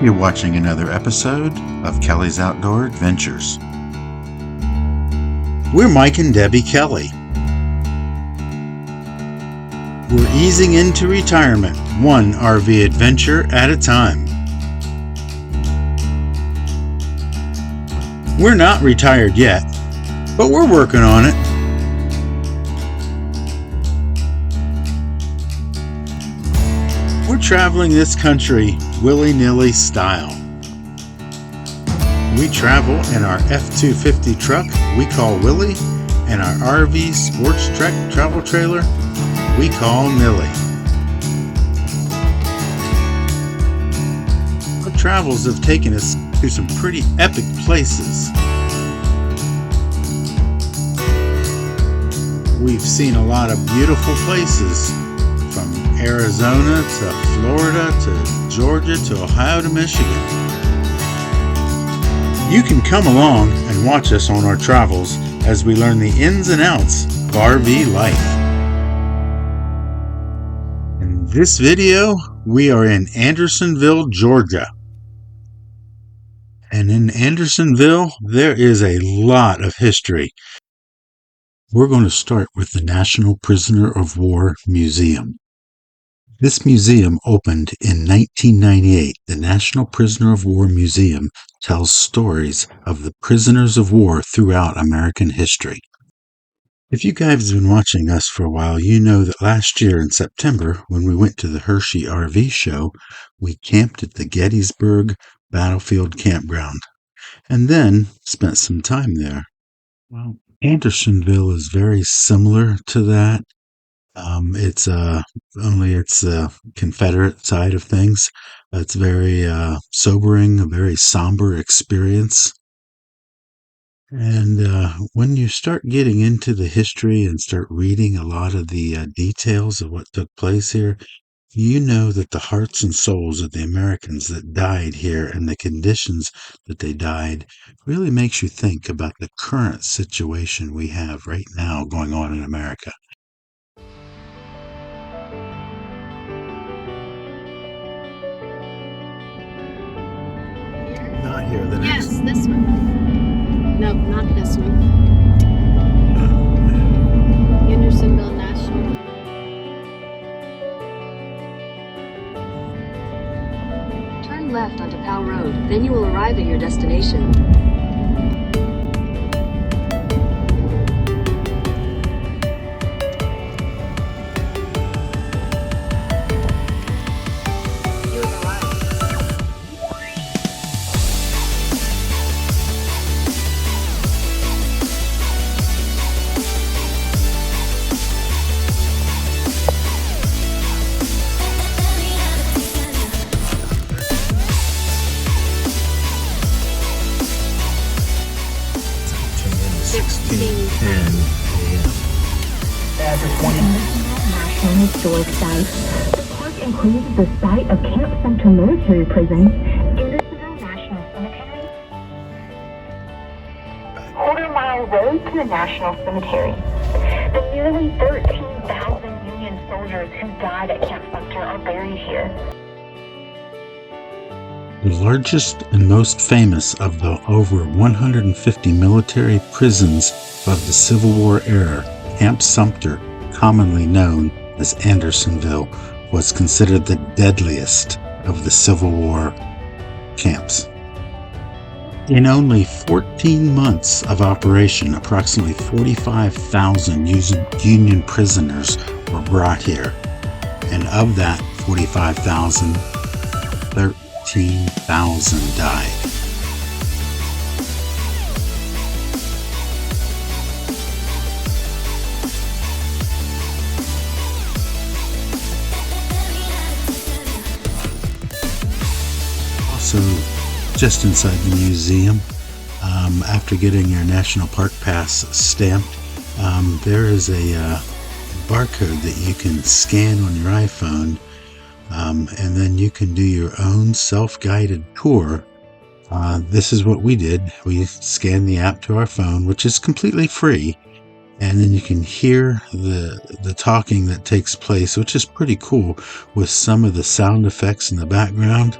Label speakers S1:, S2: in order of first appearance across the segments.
S1: You're watching another episode of Kelly's Outdoor Adventures. We're Mike and Debbie Kelley. We're easing into retirement, one RV adventure at a time. We're not retired yet, but we're working on it. We're traveling this country willy-nilly style. We travel in our F-250 truck we call Willie, and our RV Sports Trek travel trailer we call Millie. Our travels have taken us to some pretty epic places. We've seen a lot of beautiful places, from Arizona to Florida to Georgia to Ohio to Michigan. You can come along and watch us on our travels as we learn the ins and outs of RV life. In this video, we are in Andersonville, Georgia. And in Andersonville, there is a lot of history. We're going to start with the National Prisoner of War Museum. This museum opened in 1998. The National Prisoner of War Museum tells stories of the prisoners of war throughout American history. If you guys have been watching us for a while, you know that last year in September, when we went to the Hershey RV show, we camped at the Gettysburg Battlefield Campground, and then spent some time there. Well, Andersonville is very similar to that. It's the Confederate side of things. It's very sobering, a very somber experience. And when you start getting into the history and start reading a lot of the details of what took place here, you know that the hearts and souls of the Americans that died here and the conditions that they died really makes you think about the current situation we have right now going on in America. Not here, the next.
S2: Yes, this one. No, not this one. Andersonville National.
S3: Turn left onto POW Road, then you will arrive at your destination.
S4: National Historic Site. The park includes the site of Camp Sumter Military Prison, Andersonville National Cemetery, Quarter Mile Road to the National Cemetery. The nearly 13,000 Union soldiers who died at Camp Sumter are buried here.
S1: The largest and most famous of the over 150 military prisons of the Civil War era, Camp Sumter, commonly known as Andersonville, was considered the deadliest of the Civil War camps. In only 14 months of operation, approximately 45,000 Union prisoners were brought here, and of that 45,000, 13,000 died. Also, just inside the museum, after getting your National Park Pass stamped, there is a barcode that you can scan on your iPhone, and then you can do your own self-guided tour. This is what we did. We scanned the app to our phone, which is completely free, and then you can hear the talking that takes place, which is pretty cool, with some of the sound effects in the background.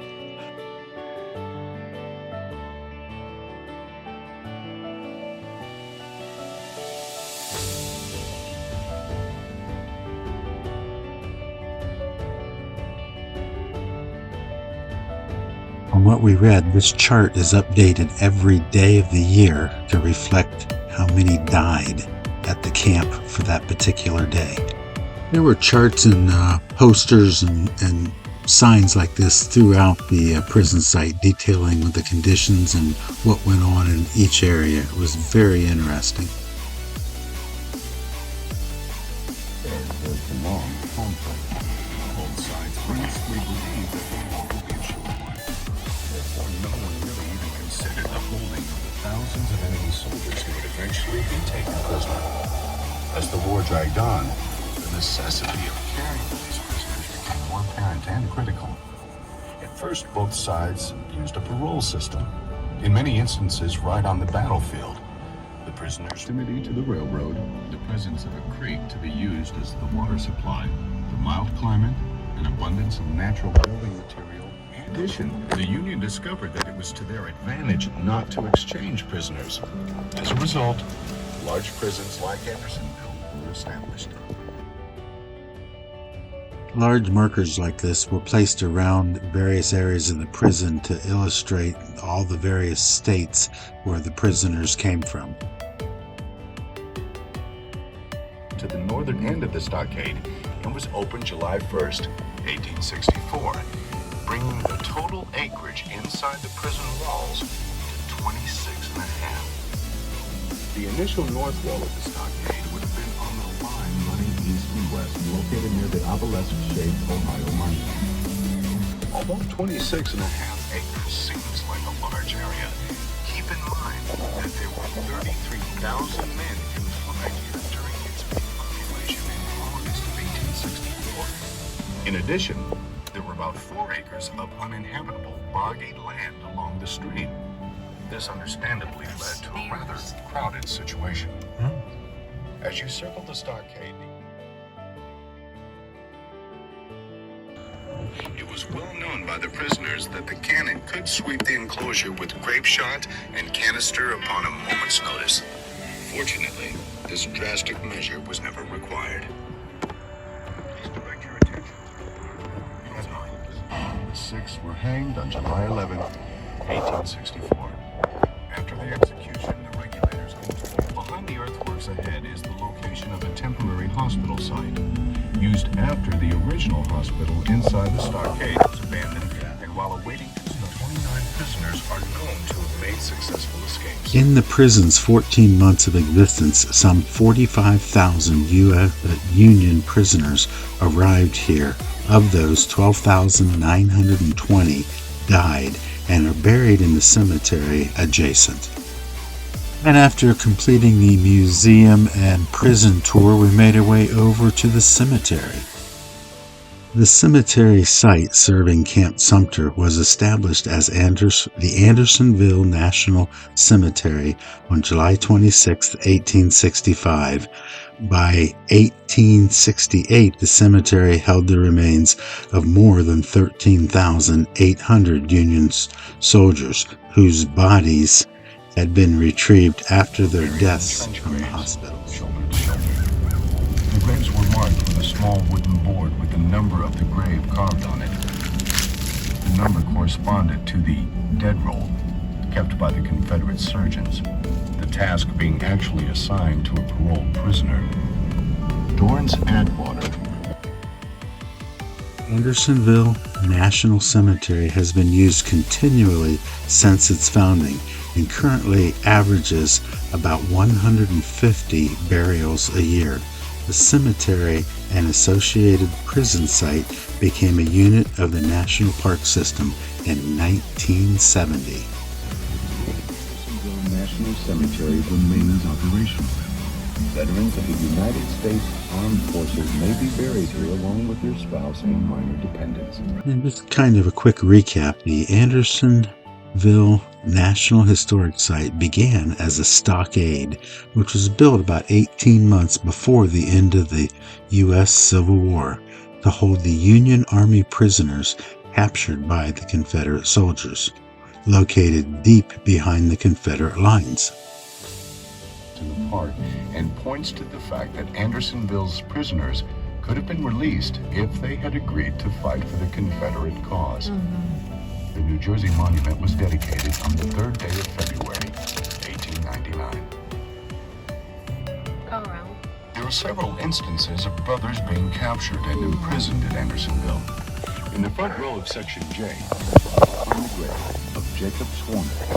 S1: From what we read, this chart is updated every day of the year to reflect how many died at the camp for that particular day. There were charts and posters and signs like this throughout the prison site detailing the conditions and what went on in each area. It was very interesting.
S5: There's a long conflict. Both sides earnestly believe that the war will be a short one. Therefore, no one really even considered the holding of the thousands of enemy soldiers who would eventually be taken prisoner. As the war dragged on, the necessity of caring for these prisoners became more apparent and critical. At first, both sides used a parole system, in many instances right on the battlefield. The prisoners' proximity to the railroad, the presence of a creek to be used as the water supply, the mild climate, an abundance of natural building material. In addition, the Union discovered that it was to their advantage not to exchange prisoners. As a result, large prisons like Andersonville were established.
S1: Large markers like this were placed around various areas of the prison to illustrate all the various states where the prisoners came from.
S5: To the northern end of the stockade and was opened July 1st, 1864, bringing the total acreage inside the prison walls to 26 and a half. The initial north wall of the stockade would have been on the line running east and west, located near the obelisk-shaped Ohio monument. Although 26 and a half acres seems like a large area, keep in mind that there were 33,000 men confined here during its peak population in August of 1864. In addition, there were about 4 acres of uninhabitable, boggy land along the stream. This understandably led to a rather crowded situation. As you circle the stockade, it was well known by the prisoners that the cannon could sweep the enclosure with grape shot and canister upon a moment's notice. Fortunately, this drastic measure was never required. Please direct your attention. The 6 were hanged on July 11, 1864. After the execution, the regulators moved. Behind the earthworks ahead is the location of a temporary hospital site, used after the original hospital inside the stockade was abandoned, and while awaiting the 29 prisoners are known to have made successful escapes.
S1: In the prison's 14 months of existence, some 45,000 Union prisoners arrived here. Of those, 12,920 died and are buried in the cemetery adjacent. And after completing the museum and prison tour, we made our way over to the cemetery. The cemetery site serving Camp Sumter was established as the Andersonville National Cemetery on July 26, 1865. By 1868, the cemetery held the remains of more than 13,800 Union soldiers whose bodies had been retrieved after their deaths from the hospital.
S5: The graves were marked with a small wooden board with the number of the grave carved on it. The number corresponded to the dead roll kept by the Confederate surgeons, the task being actually assigned to a paroled prisoner. Dorrance Atwater.
S1: Andersonville National Cemetery has been used continually since its founding and currently averages about 150 burials a year. The cemetery and associated prison site became a unit of the National Park System in 1970.
S5: The National Cemetery remains operational. Veterans of the United States Armed Forces may be buried here along with their spouse and minor dependents.
S1: And just kind of a quick recap, the Andersonville National Historic Site began as a stockade, which was built about 18 months before the end of the U.S. Civil War to hold the Union Army prisoners captured by the Confederate soldiers, located deep behind the Confederate lines.
S5: To the park and points to the fact that Andersonville's prisoners could have been released if they had agreed to fight for the Confederate cause. The New Jersey monument was dedicated on the 3rd day of February, 1899.
S2: Go around.
S5: There are several instances of brothers being captured and imprisoned at Andersonville. In the front row of Section J, find the grave of Jacob Swarner,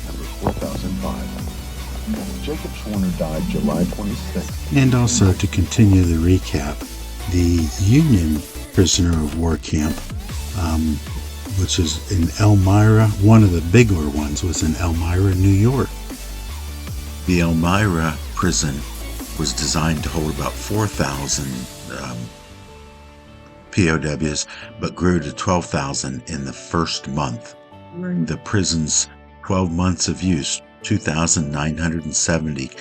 S5: number 4005. Jacob Swarner died July 26th.
S1: And also, to continue the recap, the Union prisoner of war camp, which is in Elmira, one of the bigger ones was in Elmira, New York. The Elmira prison was designed to hold about 4,000 POWs, but grew to 12,000 in the first month. During the prison's 12 months of use, 2,970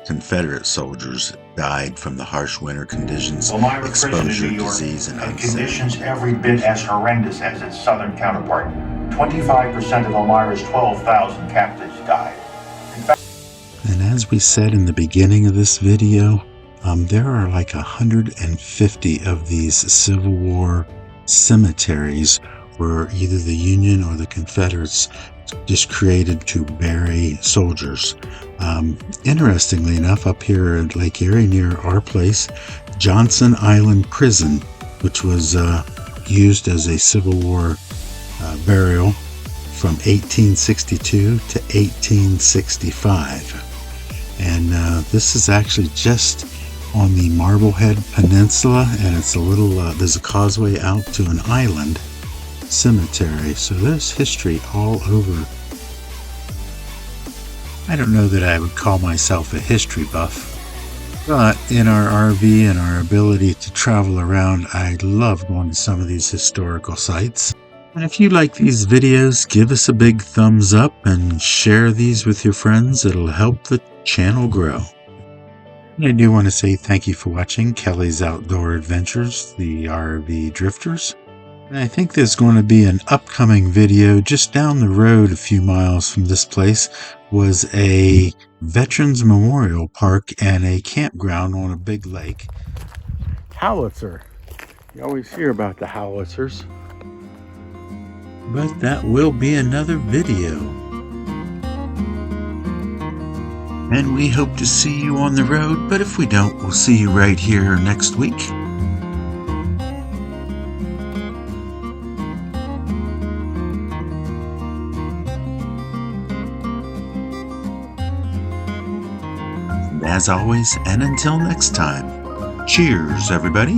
S1: Confederate soldiers died from the harsh winter conditions,
S6: Elmira Prison in
S1: exposure,
S6: New York
S1: disease, and
S6: had
S1: unsafety.
S6: conditions every bit as horrendous as its southern counterpart. 25% of Elmira's 12,000 captives died.
S1: And as we said in the beginning of this video, there are like 150 of these Civil War cemeteries where either the Union or the Confederates just created to bury soldiers. Interestingly enough, up here at Lake Erie near our place, Johnson Island Prison, which was used as a Civil War burial from 1862 to 1865. And this is actually just on the Marblehead Peninsula, and it's a little, there's a causeway out to an island cemetery, so there's history all over. I don't know that I would call myself a history buff, but in our RV and our ability to travel around, I love going to some of these historical sites. And if you like these videos, give us a big thumbs up and share these with your friends. It'll help the channel grow. I do want to say thank you for watching Kelly's Outdoor Adventures, the RV Drifters. And I think there's going to be an upcoming video just down the road a few miles from this place was a Veterans Memorial Park and a campground on a big lake. Howitzer. You always hear about the howitzers. But that will be another video. And we hope to see you on the road, but if we don't, we'll see you right here next week. And as always, and until next time, cheers, everybody.